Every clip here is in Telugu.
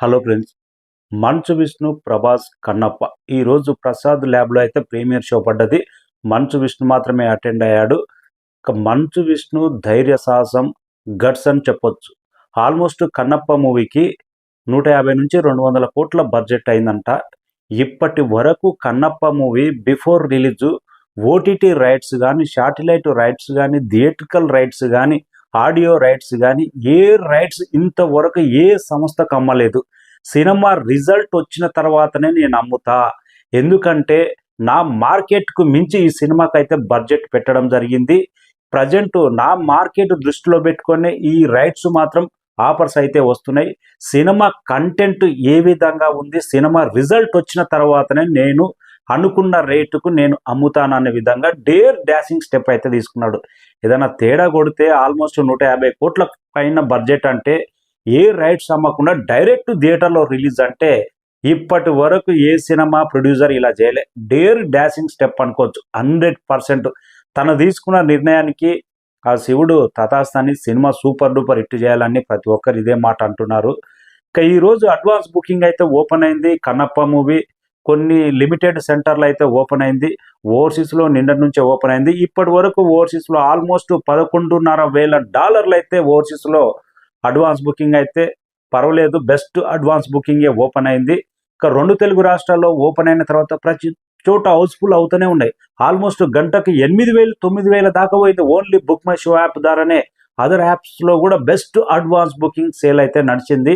Hello friends. మంచు విష్ణు, ప్రభాస్, కన్నప్ప ఈరోజు ప్రసాద్ ల్యాబ్లో అయితే ప్రీమియర్ షో పడ్డది. మంచు విష్ణు మాత్రమే అటెండ్ అయ్యాడు. మంచు విష్ణు ధైర్య సాహసం, గట్స్ అని చెప్పొచ్చు. ఆల్మోస్ట్ కన్నప్ప మూవీకి 150 నుంచి 200 కోట్ల బడ్జెట్ అయిందంట. ఇప్పటి వరకు Kannappa movie before release OTT rights కానీ, శాటిలైట్ రైట్స్ కానీ, థియేట్రికల్ రైట్స్ కానీ, ఆడియో రైట్స్ కానీ ఏ రైట్స్ ఇంతవరకు ఏ సంస్థకు అమ్మలేదు. సినిమా రిజల్ట్ వచ్చిన తర్వాతనే నేను అమ్ముతా. ఎందుకంటే నా మార్కెట్కు మించి ఈ సినిమాకైతే బడ్జెట్ పెట్టడం జరిగింది. ప్రజెంట్ నా మార్కెట్ దృష్టిలో పెట్టుకొని ఈ రైట్స్ మాత్రం ఆఫర్స్ అయితే వస్తున్నాయి. సినిమా కంటెంట్ ఏ విధంగా ఉంది, సినిమా రిజల్ట్ వచ్చిన తర్వాతనే నేను అనుకున్న రేటుకు నేను అమ్ముతాననే విధంగా డేర్ డాషింగ్ స్టెప్ అయితే తీసుకున్నాడు. ఏదైనా తేడా కొడితే ఆల్మోస్ట్ 150 కోట్ల పైన బడ్జెట్ అంటే ఏ రైట్స్ అమ్మకుండా డైరెక్ట్ థియేటర్లో రిలీజ్ అంటే ఇప్పటి వరకు ఏ సినిమా ప్రొడ్యూసర్ ఇలా చేయలే. డేర్ డాషింగ్ స్టెప్ అనుకోవచ్చు. 100% తను తీసుకున్న నిర్ణయానికి ఆ శివుడు తథాస్తాన్ని సినిమా సూపర్ డూపర్ హిట్ చేయాలని ప్రతి ఒక్కరు ఇదే మాట అంటున్నారు. ఇక ఈరోజు అడ్వాన్స్ బుకింగ్ అయితే ఓపెన్ అయింది. కన్నప్ప మూవీ కొన్ని లిమిటెడ్ సెంటర్లు అయితే ఓపెన్ అయింది. ఓవర్సీస్లో నిన్నటి నుంచే ఓపెన్ అయింది. ఇప్పటి వరకు ఓవర్సీస్లో ఆల్మోస్ట్ $11,500 అయితే ఓవర్సీస్లో అడ్వాన్స్ బుకింగ్ అయితే పర్వాలేదు. బెస్ట్ అడ్వాన్స్ బుకింగే ఓపెన్ అయింది. ఇక 2 తెలుగు రాష్ట్రాల్లో ఓపెన్ అయిన తర్వాత ప్రతి చోట హౌస్ఫుల్ అవుతూనే ఉన్నాయి. ఆల్మోస్ట్ గంటకు 8,000 9,000 దాకా పోయింది. Only book my show app ద్వారానే. అదర్ యాప్స్లో కూడా బెస్ట్ అడ్వాన్స్ బుకింగ్ సేల్ అయితే నడిచింది.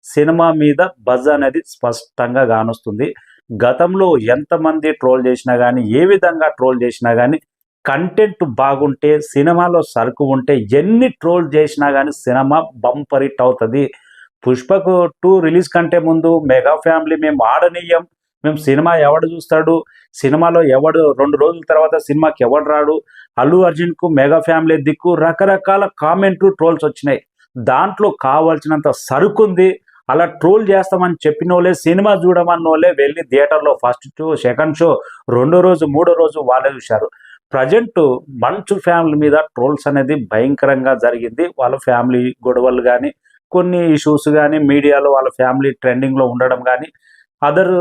సినిమా మీద బజ్ అనేది స్పష్టంగా కానొస్తుంది. గతంలో ఎంతమంది ట్రోల్ చేసినా కానీ, ఏ విధంగా ట్రోల్ చేసినా కానీ, కంటెంట్ బాగుంటే, సినిమాలో సరుకు ఉంటే ఎన్ని ట్రోల్ చేసినా కానీ సినిమా బంపర్ హిట్ అవుతుంది. పుష్పకు 2 రిలీజ్ కంటే ముందు మెగా ఫ్యామిలీ మేము ఆడనీయం, మేము సినిమా ఎవడు చూస్తాడు, సినిమాలో ఎవడు 2 రోజుల తర్వాత సినిమాకి ఎవడు రాడు, అల్లు అర్జున్కు మెగా ఫ్యామిలీ దిక్కు రకరకాల కామెంట్లు ట్రోల్స్ వచ్చినాయి. దాంట్లో కావాల్సినంత సరుకుంది. అలా ట్రోల్ చేస్తామని చెప్పిన వాళ్ళే, సినిమా చూడమన్న వాళ్ళే వెళ్ళి థియేటర్లో ఫస్ట్ షో, సెకండ్ షో, 2వ రోజు 3వ రోజు వాళ్ళే చూశారు. ప్రజెంట్ మంచు ఫ్యామిలీ మీద ట్రోల్స్ అనేది భయంకరంగా జరిగింది. వాళ్ళ ఫ్యామిలీ గొడవలు కానీ, కొన్ని ఇష్యూస్ కానీ, మీడియాలో వాళ్ళ ఫ్యామిలీ ట్రెండింగ్లో ఉండడం కానీ, అదర్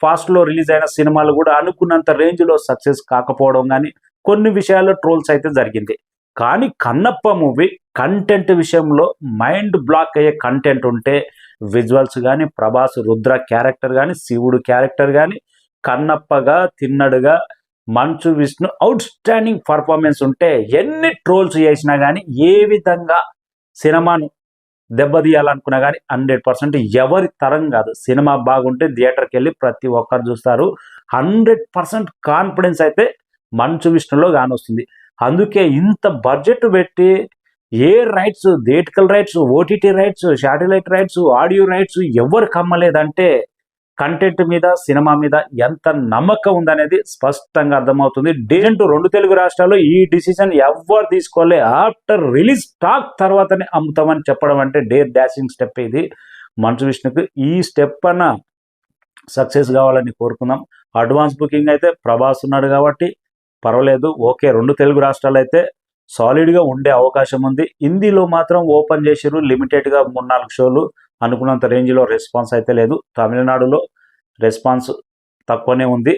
ఫాస్ట్లో రిలీజ్ అయిన సినిమాలు కూడా అనుకున్నంత రేంజ్లో సక్సెస్ కాకపోవడం కానీ, కొన్ని విషయాల్లో ట్రోల్స్ అయితే జరిగింది. కానీ కన్నప్ప మూవీ కంటెంట్ విషయంలో మైండ్ బ్లాక్ అయ్యే కంటెంట్ ఉంటే, విజువల్స్ కానీ, ప్రభాస్ రుద్ర క్యారెక్టర్ కానీ, శివుడు క్యారెక్టర్ కానీ, కన్నప్పగా తిన్నడుగా Manchu Vishnu out standing performance ఉంటే ఎన్ని ట్రోల్స్ చేసినా కానీ, ఏ విధంగా సినిమాను దెబ్బతీయాలనుకున్నా కానీ 100% ఎవరి తరం కాదు. సినిమా బాగుంటే థియేటర్కి వెళ్ళి ప్రతి ఒక్కరు చూస్తారు. 100% కాన్ఫిడెన్స్ అయితే మంచు విష్ణులో కానొస్తుంది. అందుకే ఇంత బడ్జెట్ పెట్టి ఏ rights, theatrical rights, OTT rights, satellite rights, audio rights ఎవరికి అమ్మలేదంటే కంటెంట్ మీద, సినిమా మీద ఎంత నమ్మకం ఉందనేది స్పష్టంగా అర్థమవుతుంది. డీజెంట్ 2 తెలుగు రాష్ట్రాల్లో ఈ డిసిజన్ ఎవరు తీసుకోలే. ఆఫ్టర్ రిలీజ్ టాక్ తర్వాతనే అమ్ముతామని చెప్పడం అంటే డేర్ డాషింగ్ స్టెప్ ఇది మంచు విష్ణుకు. ఈ స్టెప్ అన్న సక్సెస్ కావాలని కోరుకుందాం. అడ్వాన్స్ బుకింగ్ అయితే ప్రభాస్ ఉన్నాడు కాబట్టి పర్వాలేదు, ఓకే. 2 తెలుగు రాష్ట్రాలు అయితే సాలిడ్గా ఉండే అవకాశం ఉంది. హిందీలో మాత్రం ఓపెన్ చేసిరు లిమిటెడ్గా 3-4 షోలు. అనుకున్నంత రేంజ్లో రెస్పాన్స్ అయితే లేదు. తమిళనాడులో రెస్పాన్స్ తక్కువనే ఉంది.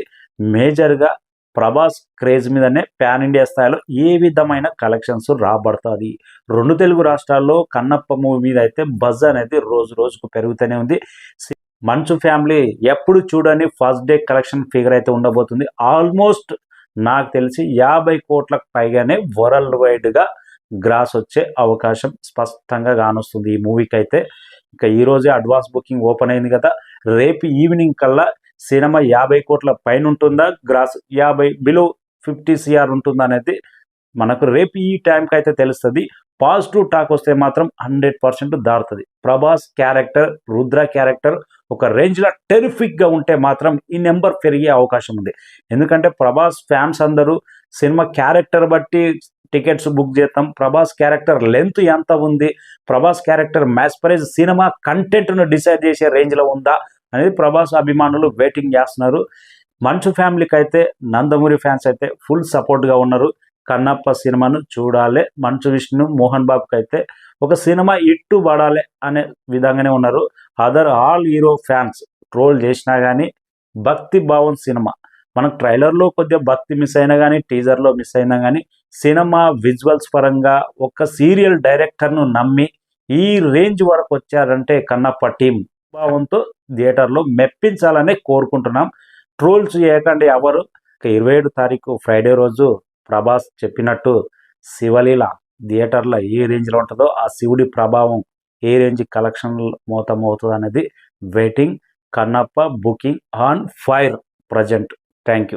మేజర్గా ప్రభాస్ క్రేజ్ మీదనే ప్యాన్ ఇండియా స్థాయిలో ఏ విధమైన కలెక్షన్స్ రాబడుతుంది. 2 తెలుగు రాష్ట్రాల్లో కన్నప్ప మూవీ మీద అయితే బజ్ అనేది రోజు రోజుకు పెరుగుతూనే ఉంది. మంచు ఫ్యామిలీ ఎప్పుడు చూడని ఫస్ట్ డే కలెక్షన్ ఫిగర్ అయితే ఉండబోతుంది. ఆల్మోస్ట్ నాకు తెలిసి 50 కోట్లకు పైగానే వరల్డ్ వైడ్గా గ్రాస్ వచ్చే అవకాశం స్పష్టంగా కానొస్తుంది ఈ మూవీకి అయితే. ఇక ఈరోజే అడ్వాన్స్ బుకింగ్ ఓపెన్ అయింది కదా, రేపు ఈవినింగ్ కల్లా సినిమా 50 కోట్ల పైన ఉంటుందా, గ్రాస్ 50 బిలో 50 CR ఉంటుందా అనేది మనకు రేపు ఈ టైంకి అయితే తెలుస్తుంది. పాజిటివ్ టాక్ వస్తే మాత్రం 100% దాడుతుంది. ప్రభాస్ క్యారెక్టర్, రుద్ర క్యారెక్టర్ ఒక రేంజ్లో టెరిఫిక్గా ఉంటే మాత్రం ఈ నెంబర్ పెరిగే అవకాశం ఉంది. ఎందుకంటే ప్రభాస్ ఫ్యాన్స్ అందరూ సినిమా క్యారెక్టర్ బట్టి టికెట్స్ బుక్ చేస్తాం. ప్రభాస్ క్యారెక్టర్ లెంత్ ఎంత ఉంది, ప్రభాస్ క్యారెక్టర్ మ్యాస్పరైజ్ సినిమా కంటెంట్ను డిసైడ్ చేసే రేంజ్లో ఉందా అనేది ప్రభాస్ అభిమానులు వెయిటింగ్ చేస్తున్నారు. మంచు ఫ్యామిలీకి అయితే నందమూరి ఫ్యాన్స్ అయితే ఫుల్ సపోర్ట్గా ఉన్నారు. కన్నప్ప సినిమాను చూడాలి. మంచు విష్ణు, మోహన్ బాబుకి అయితే ఒక సినిమా ఇట్టు పడాలి అనే విధంగానే ఉన్నారు. Other all hero fans troll చేసినా కానీ భక్తి భావం సినిమా. మనకు ట్రైలర్లో కొద్దిగా భక్తి మిస్ అయినా కానీ, టీజర్లో మిస్ అయినా కానీ, సినిమా విజువల్స్ పరంగా ఒక సీరియల్ డైరెక్టర్ను నమ్మి ఈ రేంజ్ వరకు వచ్చారంటే కన్నప్ప టీం భావంతో థియేటర్లో మెప్పించాలని కోరుకుంటున్నాం. ట్రోల్స్ చేయకండి ఎవరు. 27 తారీఖు ఫ్రైడే రోజు ప్రభాస్ చెప్పినట్టు శివలీల థియేటర్లో ఏ రేంజ్లో ఉంటుందో, ఆ శివుడి ప్రభావం ఏ రేంజ్ కలెక్షన్ మోతమవుతుంది అనేది waiting. Kannappa booking on fire present. Thank you.